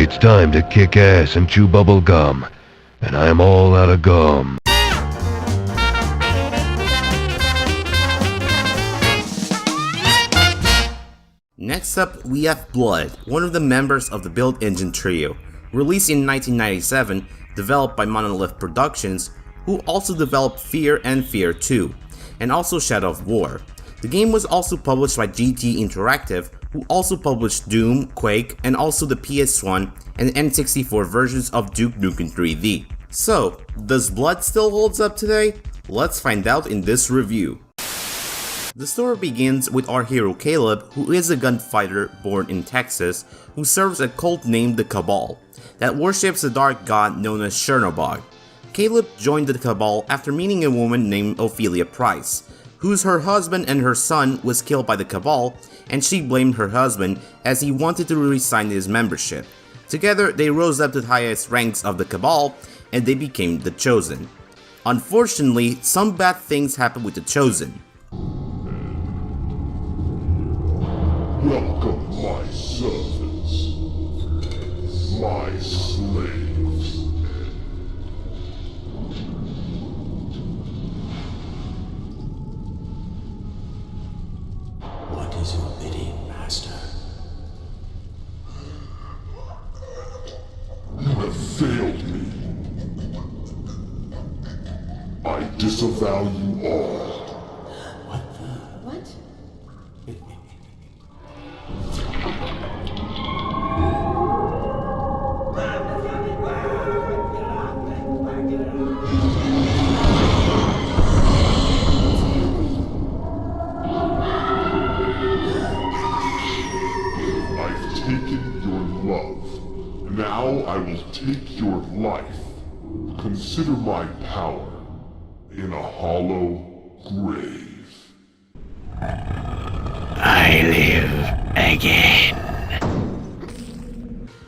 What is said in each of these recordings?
It's time to kick ass and chew bubble gum, and I'm all out of gum. Next up, we have Blood, one of the members of the Build Engine trio. Released in 1997, developed by Monolith Productions, who also developed Fear and Fear 2, and also Shadow of War. The game was also published by GT Interactive, who also published Doom, Quake, and also the PS1 and N64 versions of Duke Nukem 3D. So, does Blood still holds up today? Let's find out in this review. The story begins with our hero Caleb, who is a gunfighter born in Texas, who serves a cult named the Cabal, that worships a dark god known as Chernobog. Caleb joined the Cabal after meeting a woman named Ophelia Price, whose her husband and her son was killed by the Cabal, and she blamed her husband as he wanted to resign his membership. Together, they rose up to the highest ranks of the Cabal, and they became the Chosen. Unfortunately, some bad things happened with the Chosen. Welcome, my servants, my slaves. What is your bidding, Master? You have failed me. I disavow you all. What? I've taken your love. Now I will take your life. Consider my power in a hollow grave. I live again.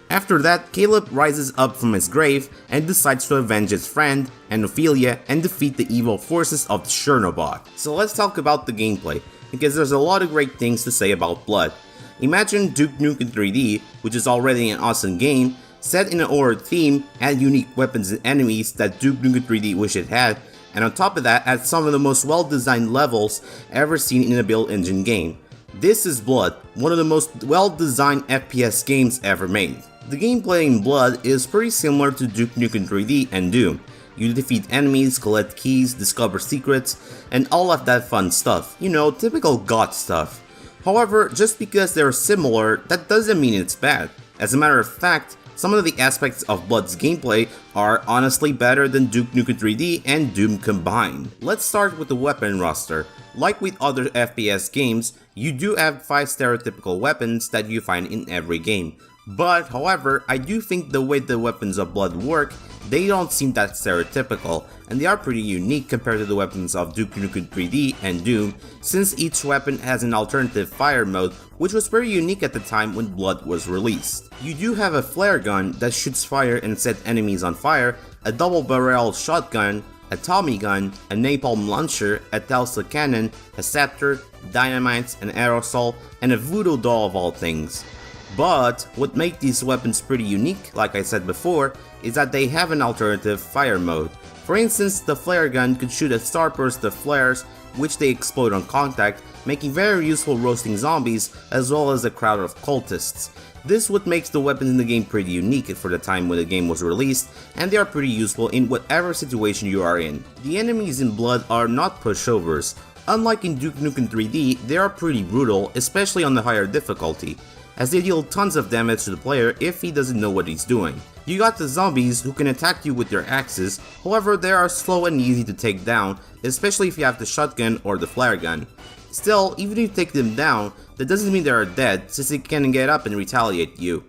After that, Caleb rises up from his grave and decides to avenge his friend and Ophelia and defeat the evil forces of the Chernobog. So let's talk about the gameplay, because there's a lot of great things to say about Blood. Imagine Duke Nukem 3D, which is already an awesome game, set in an horror theme, had unique weapons and enemies that Duke Nukem 3D wish it had, and on top of that, had some of the most well-designed levels ever seen in a Build Engine game. This is Blood, one of the most well-designed FPS games ever made. The gameplay in Blood is pretty similar to Duke Nukem 3D and Doom. You defeat enemies, collect keys, discover secrets, and all of that fun stuff. You know, typical God stuff. However, just because they're similar, that doesn't mean it's bad. As a matter of fact, some of the aspects of Blood's gameplay are honestly better than Duke Nukem 3D and Doom combined. Let's start with the weapon roster. Like with other FPS games, you do have 5 stereotypical weapons that you find in every game. But, however, I do think the way the weapons of Blood work, they don't seem that stereotypical, and they are pretty unique compared to the weapons of Duke Nukem 3D and Doom, since each weapon has an alternative fire mode, which was very unique at the time when Blood was released. You do have a flare gun that shoots fire and set enemies on fire, a double-barrel shotgun, a Tommy gun, a napalm launcher, a Tesla cannon, a scepter, dynamites, an aerosol, and a voodoo doll of all things. But what makes these weapons pretty unique, like I said before, is that they have an alternative fire mode. For instance, the flare gun could shoot a starburst of flares, which they explode on contact, making very useful roasting zombies as well as a crowd of cultists. This what makes the weapons in the game pretty unique for the time when the game was released, and they are pretty useful in whatever situation you are in. The enemies in Blood are not pushovers. Unlike in Duke Nukem 3D, they are pretty brutal, especially on the higher difficulty, as they deal tons of damage to the player if he doesn't know what he's doing. You got the zombies who can attack you with their axes, however they are slow and easy to take down, especially if you have the shotgun or the flare gun. Still, even if you take them down, that doesn't mean they are dead, since they can get up and retaliate you.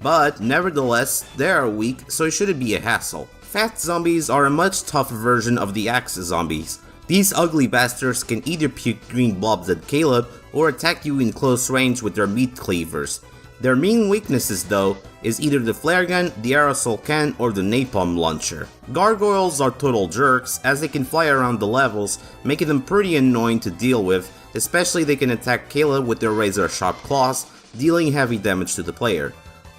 But nevertheless, they are weak, so it shouldn't be a hassle. Fat zombies are a much tougher version of the axe zombies. These ugly bastards can either puke green blobs at Caleb or attack you in close range with their meat cleavers. Their main weaknesses though is either the flare gun, the aerosol can, or the napalm launcher. Gargoyles are total jerks as they can fly around the levels, making them pretty annoying to deal with, especially they can attack Caleb with their razor sharp claws, dealing heavy damage to the player.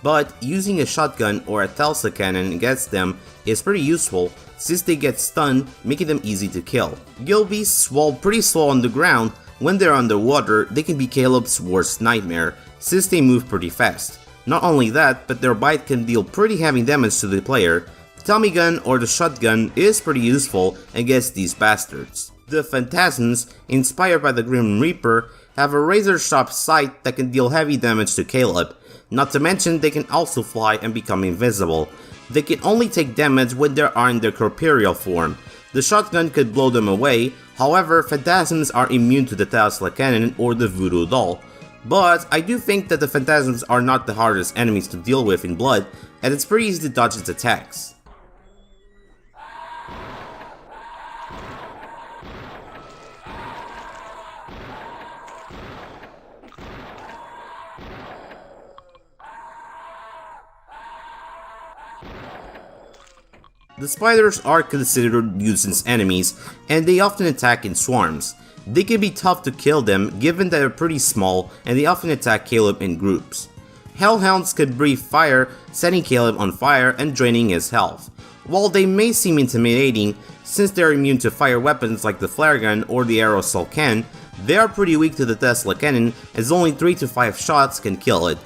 But using a shotgun or a Telsa cannon against them is pretty useful since they get stunned, making them easy to kill. Gilbeasts, while pretty slow on the ground, when they're underwater they can be Caleb's worst nightmare since they move pretty fast. Not only that, but their bite can deal pretty heavy damage to the player. The Tommy gun or the shotgun is pretty useful against these bastards. The Phantasms, inspired by the Grim Reaper, have a razor sharp sight that can deal heavy damage to Caleb. Not to mention they can also fly and become invisible. They can only take damage when they are in their corporeal form. The shotgun could blow them away, however Phantasms are immune to the Tesla cannon or the voodoo doll. But I do think that the Phantasms are not the hardest enemies to deal with in Blood, and it's pretty easy to dodge its attacks. The spiders are considered nuisance enemies, and they often attack in swarms. They can be tough to kill them given that they're pretty small and they often attack Caleb in groups. Hellhounds can breathe fire, setting Caleb on fire and draining his health. While they may seem intimidating, since they're immune to fire weapons like the flare gun or the aerosol can, they are pretty weak to the Tesla cannon as only 3 to 5 shots can kill it.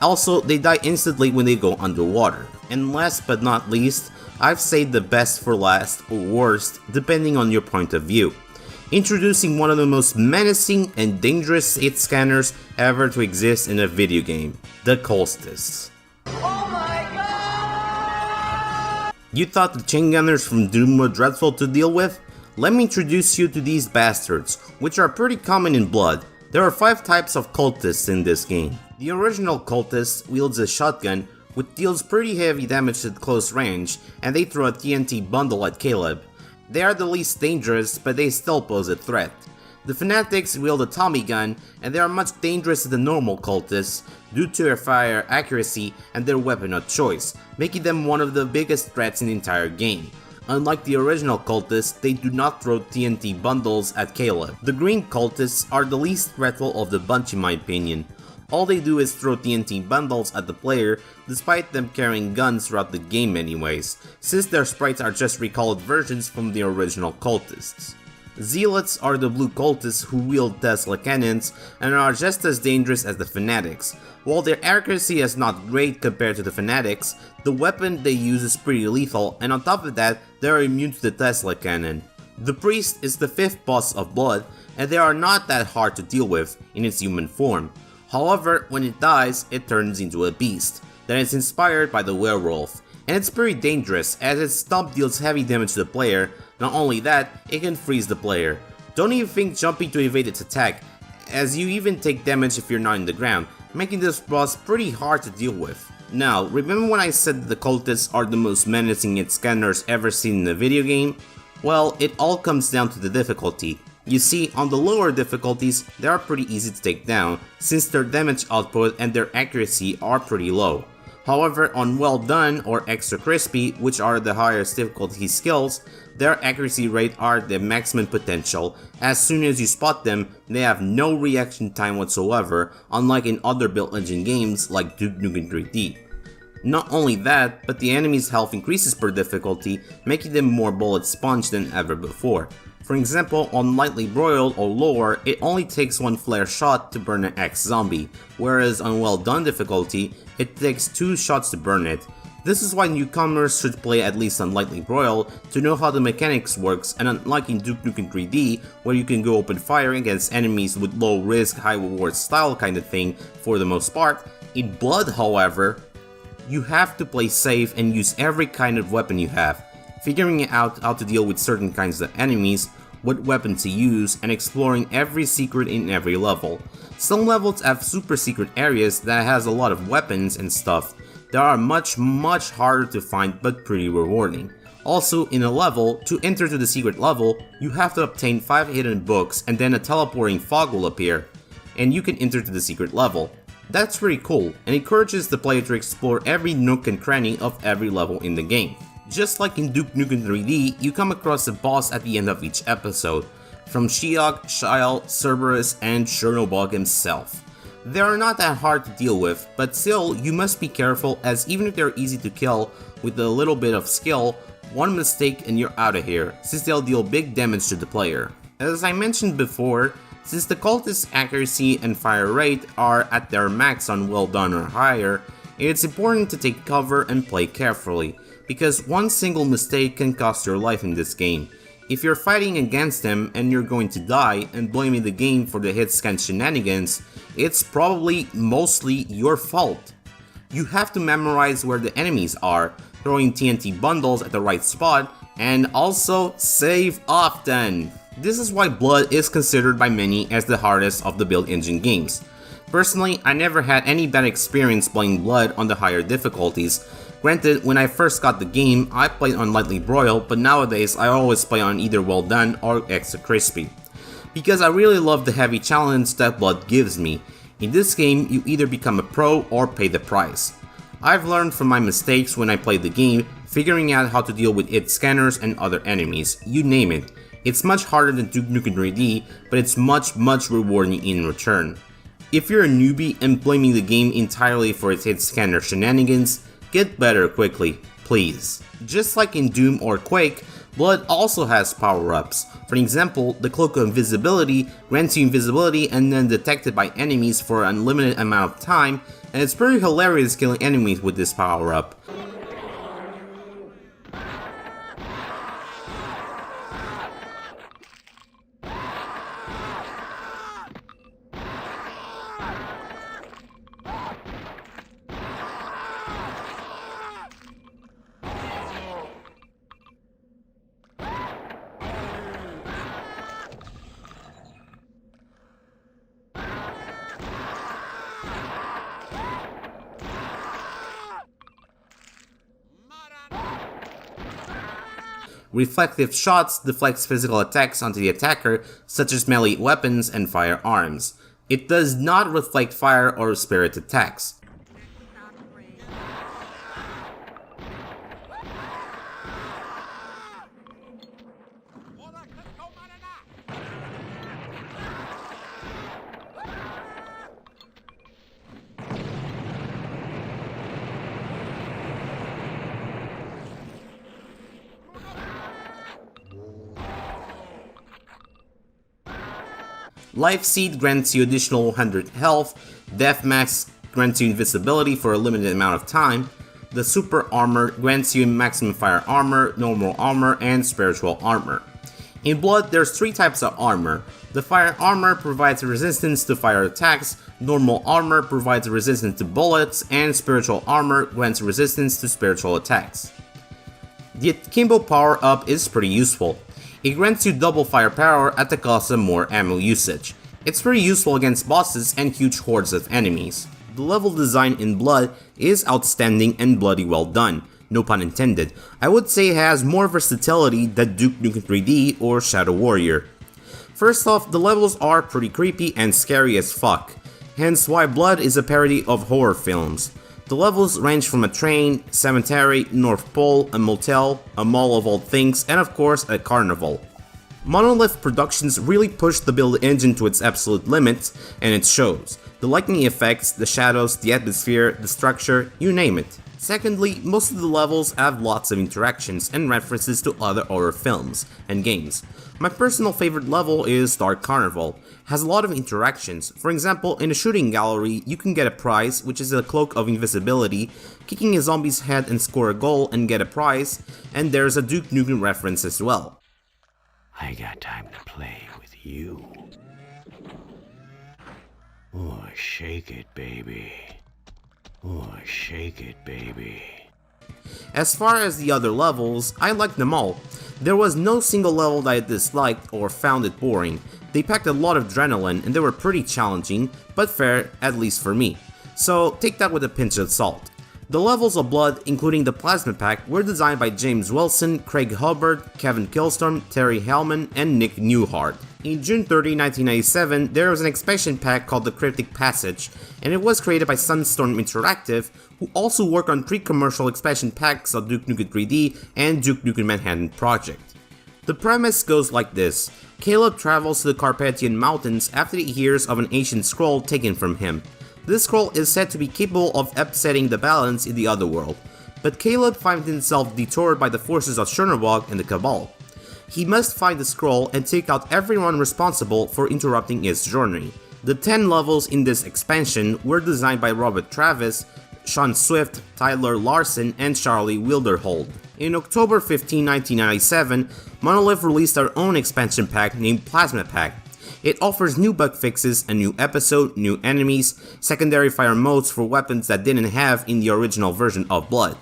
Also, they die instantly when they go underwater. And last but not least, I've saved the best for last or worst depending on your point of view. Introducing one of the most menacing and dangerous hit scanners ever to exist in a video game, the Colstis. Oh my god! You thought the chain gunners from Doom were dreadful to deal with? Let me introduce you to these bastards, which are pretty common in Blood. There are 5 types of cultists in this game. The original cultist wields a shotgun which deals pretty heavy damage at close range, and they throw a TNT bundle at Caleb. They are the least dangerous, but they still pose a threat. The Fanatics wield a Tommy gun, and they are much dangerous to the normal cultists due to their fire accuracy and their weapon of choice, making them one of the biggest threats in the entire game. Unlike the original cultists, they do not throw TNT bundles at Caleb. The green cultists are the least threatful of the bunch in my opinion. All they do is throw TNT bundles at the player, despite them carrying guns throughout the game anyways, since their sprites are just recolored versions from the original cultists. Zealots are the blue cultists who wield Tesla cannons and are just as dangerous as the Fanatics. While their accuracy is not great compared to the Fanatics, the weapon they use is pretty lethal, and on top of that, they are immune to the Tesla cannon. The Priest is the 5th boss of Blood, and they are not that hard to deal with in its human form. However, when it dies, it turns into a beast that is inspired by the werewolf, and it's pretty dangerous as its stomp deals heavy damage to the player. Not only that, it can freeze the player. Don't even think jumping to evade its attack, as you even take damage if you're not in the ground, making this boss pretty hard to deal with. Now, remember when I said that the cultists are the most menacing hit scanners ever seen in a video game? Well, it all comes down to the difficulty. You see, on the lower difficulties, they are pretty easy to take down, since their damage output and their accuracy are pretty low. However, on Well Done or Extra Crispy, which are the highest difficulty skills, their accuracy rate are the maximum potential. As soon as you spot them, they have no reaction time whatsoever, unlike in other Built Engine games like Duke Nukem 3D. Not only that, but the enemy's health increases per difficulty, making them more bullet sponge than ever before. For example, on Lightly Broiled or lower, it only takes 1 flare shot to burn an X zombie, whereas on Well Done difficulty, it takes 2 shots to burn it. This is why newcomers should play at least on Lightly Broiled to know how the mechanics works, and unlike in Duke Nukem 3D, where you can go open fire against enemies with low risk, high reward style kind of thing for the most part, in Blood however, you have to play safe and use every kind of weapon you have, figuring out how to deal with certain kinds of enemies, what weapon to use, and exploring every secret in every level. Some levels have super secret areas that has a lot of weapons and stuff that are much harder to find but pretty rewarding. Also, in a level, to enter to the secret level, you have to obtain 5 hidden books and then a teleporting fog will appear, and you can enter to the secret level. That's pretty cool, and encourages the player to explore every nook and cranny of every level in the game. Just like in Duke Nukem 3D, you come across a boss at the end of each episode, from Shiok, Shyle, Cerberus, and Chernobog himself. They are not that hard to deal with, but still, you must be careful, as even if they're easy to kill with a little bit of skill, one mistake and you're out of here, since they'll deal big damage to the player. As I mentioned before, since the cultist's accuracy and fire rate are at their max on well done or higher, it's important to take cover and play carefully, because one single mistake can cost your life in this game. If you're fighting against them and you're going to die and blaming the game for the hit scan shenanigans, it's probably mostly your fault. You have to memorize where the enemies are, throwing TNT bundles at the right spot, and also save often. This is why Blood is considered by many as the hardest of the build engine games. Personally, I never had any bad experience playing Blood on the higher difficulties. Granted, when I first got the game, I played on lightly broiled, but nowadays I always play on either well done or extra crispy. Because I really love the heavy challenge that Blood gives me. In this game, you either become a pro or pay the price. I've learned from my mistakes when I played the game, figuring out how to deal with its scanners and other enemies, you name it. It's much harder than Duke Nukem 3D, but it's much rewarding in return. If you're a newbie and blaming the game entirely for its hit scanner shenanigans, get better quickly, please. Just like in Doom or Quake, Blood also has power-ups. For example, the Cloak of Invisibility grants you invisibility and then detected by enemies for an unlimited amount of time, and it's pretty hilarious killing enemies with this power-up. Reflective shots deflects physical attacks onto the attacker, such as melee weapons and firearms. It does not reflect fire or spirit attacks. Life Seed grants you additional 100 health, Death Max grants you invisibility for a limited amount of time, the Super Armor grants you maximum fire armor, normal armor, and spiritual armor. In Blood, there's 3 types of armor. The Fire Armor provides resistance to fire attacks, Normal Armor provides resistance to bullets, and Spiritual Armor grants resistance to spiritual attacks. The Akimbo power-up is pretty useful. It grants you double firepower at the cost of more ammo usage. It's pretty useful against bosses and huge hordes of enemies. The level design in Blood is outstanding and bloody well done, no pun intended. I would say it has more versatility than Duke Nukem 3D or Shadow Warrior. First off, the levels are pretty creepy and scary as fuck, hence why Blood is a parody of horror films. The levels range from a train, cemetery, North Pole, a motel, a mall of all things, and of course a carnival. Monolith Productions really pushed the build engine to its absolute limits, and it shows. The lighting effects, the shadows, the atmosphere, the structure, you name it. Secondly, most of the levels have lots of interactions and references to other horror films and games. My personal favorite level is Dark Carnival. It has a lot of interactions. For example, in a shooting gallery, you can get a prize, which is a Cloak of Invisibility, kicking a zombie's head and score a goal and get a prize, and there's a Duke Nukem reference as well. I got time to play with you. Oh, shake it, baby. Oh, shake it, baby. As far as the other levels, I liked them all. There was no single level that I disliked or found it boring. They packed a lot of adrenaline and they were pretty challenging, but fair, at least for me. So take that with a pinch of salt. The levels of Blood, including the Plasma Pack, were designed by James Wilson, Craig Hubbard, Kevin Killstorm, Terry Hellman, and Nick Newhart. In June 30, 1997, there was an expansion pack called the Cryptic Passage, and it was created by Sunstorm Interactive, who also worked on pre-commercial expansion packs of Duke Nukem 3D and Duke Nukem Manhattan Project. The premise goes like this. Caleb travels to the Carpathian Mountains after he hears of an ancient scroll taken from him. This scroll is said to be capable of upsetting the balance in the other world, but Caleb finds himself detoured by the forces of Chernobog and the Cabal. He must find the scroll and take out everyone responsible for interrupting his journey. The 10 levels in this expansion were designed by Robert Travis, Sean Swift, Tyler Larson, and Charlie Wilderhold. In October 15, 1997, Monolith released their own expansion pack named Plasma Pack. It offers new bug fixes, a new episode, new enemies, secondary fire modes for weapons that didn't have in the original version of Blood.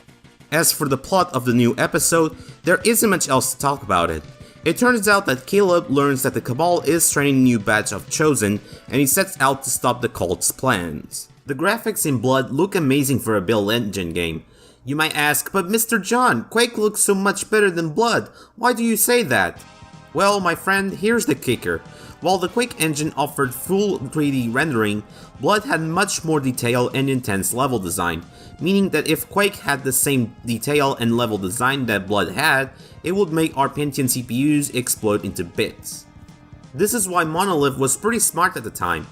As for the plot of the new episode, there isn't much else to talk about it. It turns out that Caleb learns that the Cabal is training a new batch of Chosen, and he sets out to stop the cult's plans. The graphics in Blood look amazing for a Build Engine game. You might ask, but Mr. John, Quake looks so much better than Blood, why do you say that? Well, my friend, here's the kicker. While the Quake engine offered full 3D rendering, Blood had much more detail and intense level design, meaning that if Quake had the same detail and level design that Blood had, it would make our Pentium CPUs explode into bits. This is why Monolith was pretty smart at the time.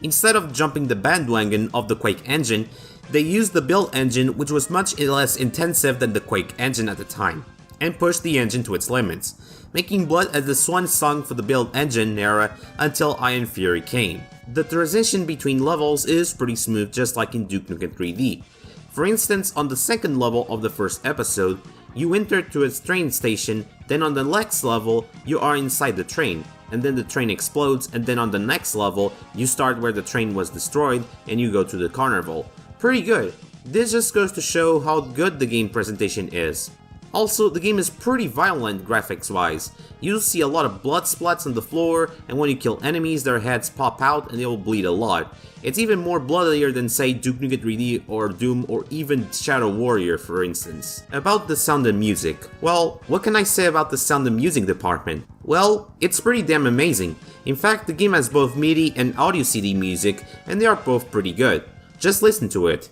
Instead of jumping the bandwagon of the Quake engine, they used the Build engine, which was much less intensive than the Quake engine at the time, and pushed the engine to its limits, making Blood as the swan song for the Build engine era until Iron Fury came. The transition between levels is pretty smooth, just like in Duke Nukem 3D. For instance, on the second level of the first episode, you enter to a train station, then on the next level, you are inside the train, and then the train explodes, and then on the next level, you start where the train was destroyed, and you go to the carnival. Pretty good. This just goes to show how good the game presentation is. Also, the game is pretty violent graphics wise. You'll see a lot of blood splats on the floor, and when you kill enemies, their heads pop out and they will bleed a lot. It's even more bloodier than say Duke Nukem 3D or Doom or even Shadow Warrior for instance. About the sound and music. Well, what can I say about the sound and music department? Well, it's pretty damn amazing. In fact, the game has both MIDI and audio CD music, and they are both pretty good. Just listen to it.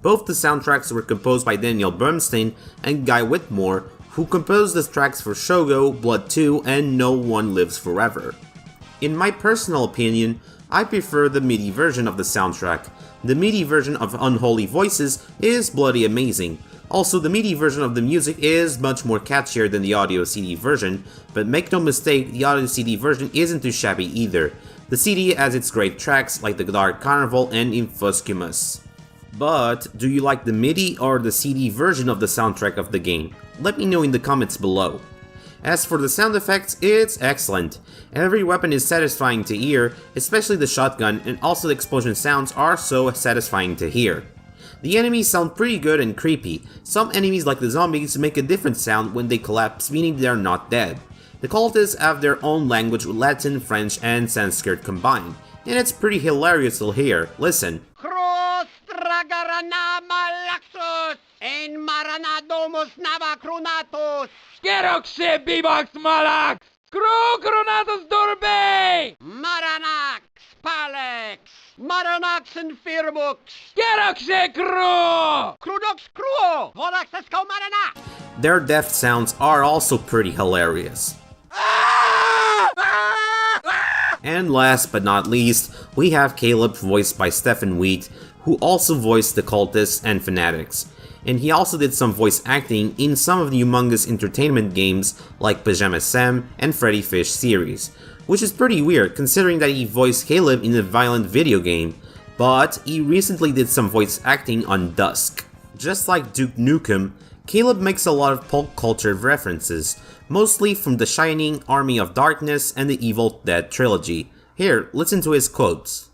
Both the soundtracks were composed by Daniel Bernstein and Guy Whitmore, who composed the tracks for Shogo, Blood 2, and No One Lives Forever. In my personal opinion, I prefer the MIDI version of the soundtrack. The MIDI version of Unholy Voices is bloody amazing. Also, the MIDI version of the music is much more catchier than the audio CD version, but make no mistake, the audio CD version isn't too shabby either. The CD has its great tracks like The Dark Carnival and Infuscumus. But, do you like the MIDI or the CD version of the soundtrack of the game? Let me know in the comments below. As for the sound effects, it's excellent. Every weapon is satisfying to hear, especially the shotgun, and also the explosion sounds are so satisfying to hear. The enemies sound pretty good and creepy. Some enemies like the zombies make a different sound when they collapse, meaning they're not dead. The cultists have their own language with Latin, French, and Sanskrit combined, and it's pretty hilarious to hear. Listen. En maranadomus navacronatus! Skeroxe bivax malax! Crocronatus durbe! Maranax palex! Maranax infirmux! Skeroxe cro! Crudux cruo! Volaxesco marana! Their death sounds are also pretty hilarious. And last but not least, we have Caleb voiced by Stephen Wheat, who also voiced the cultists and fanatics. And he also did some voice acting in some of the humongous entertainment games like Pajama Sam and Freddy Fish series, which is pretty weird considering that he voiced Caleb in a violent video game, but he recently did some voice acting on Dusk. Just like Duke Nukem, Caleb makes a lot of pulp culture references, mostly from The Shining, Army of Darkness, and the Evil Dead trilogy. Here, listen to his quotes.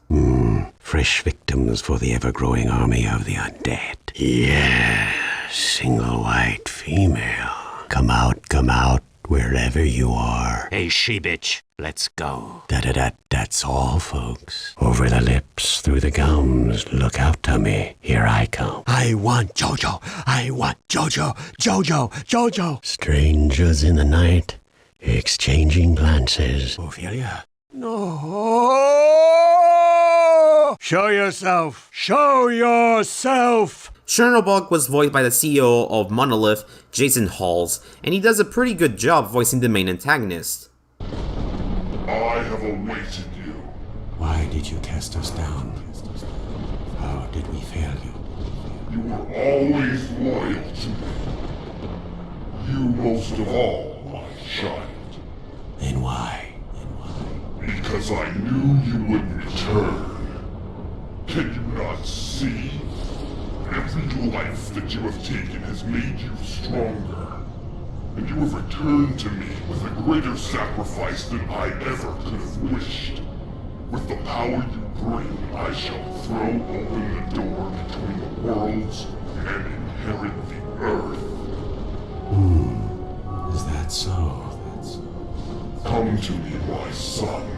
Fresh victims for the ever-growing army of the undead. Yeah, single white female. Come out, wherever you are. Hey, she-bitch, let's go. That's all, folks. Over the lips, through the gums, look out to me, here I come. I want Jojo, Jojo. Strangers in the night, exchanging glances. Ophelia? No! Show yourself! Chernobog was voiced by the CEO of Monolith, Jason Halls, and he does a pretty good job voicing the main antagonist. I have awaited you. Why did you cast us down? How did we fail you? You were always loyal to me. You most of all, my child. Then why? Because I knew you would return. Can you not see? Every life that you have taken has made you stronger. And you have returned to me with a greater sacrifice than I ever could have wished. With the power you bring, I shall throw open the door between the worlds and inherit the earth. Is that so? Come to me, my son.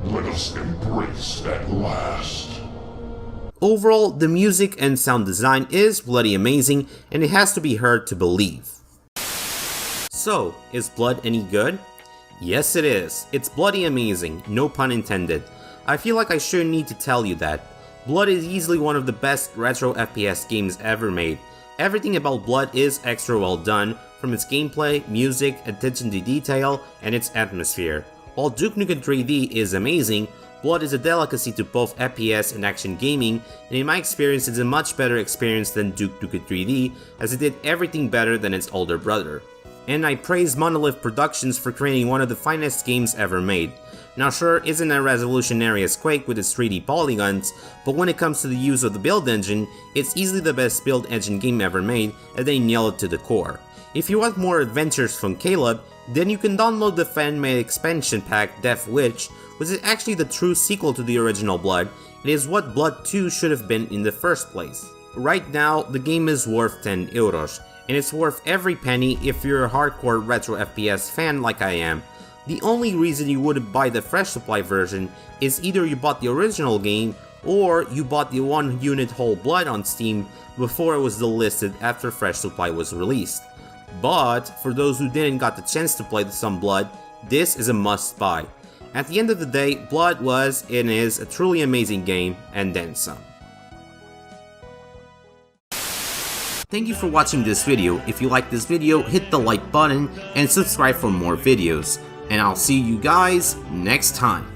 Let us embrace at last. Overall, the music and sound design is bloody amazing, and it has to be heard to believe. So, is Blood any good? Yes it is. It's bloody amazing, no pun intended. I feel like I shouldn't need to tell you that. Blood is easily one of the best retro FPS games ever made. Everything about Blood is extra well done, from its gameplay, music, attention to detail, and its atmosphere. While Duke Nukem 3D is amazing, Blood is a delicacy to both FPS and action gaming, and in my experience it's a much better experience than Duke Nukem 3D, as it did everything better than its older brother. And I praise Monolith Productions for creating one of the finest games ever made. Now sure, isn't as revolutionary as Quake with its 3D polygons, but when it comes to the use of the build engine, it's easily the best build engine game ever made, and they nail it to the core. If you want more adventures from Caleb, then you can download the fan-made expansion pack Death Witch, which is actually the true sequel to the original Blood. It is what Blood 2 should have been in the first place. Right now, the game is worth 10 euros, and it's worth every penny if you're a hardcore retro FPS fan like I am. The only reason you wouldn't buy the Fresh Supply version is either you bought the original game, or you bought the 1 unit whole Blood on Steam before it was delisted after Fresh Supply was released. But, for those who didn't got the chance to play some Blood, this is a must buy. At the end of the day, Blood was and is a truly amazing game, and then some. Thank you for watching this video. If you like this video, hit the like button and subscribe for more videos. And I'll see you guys next time.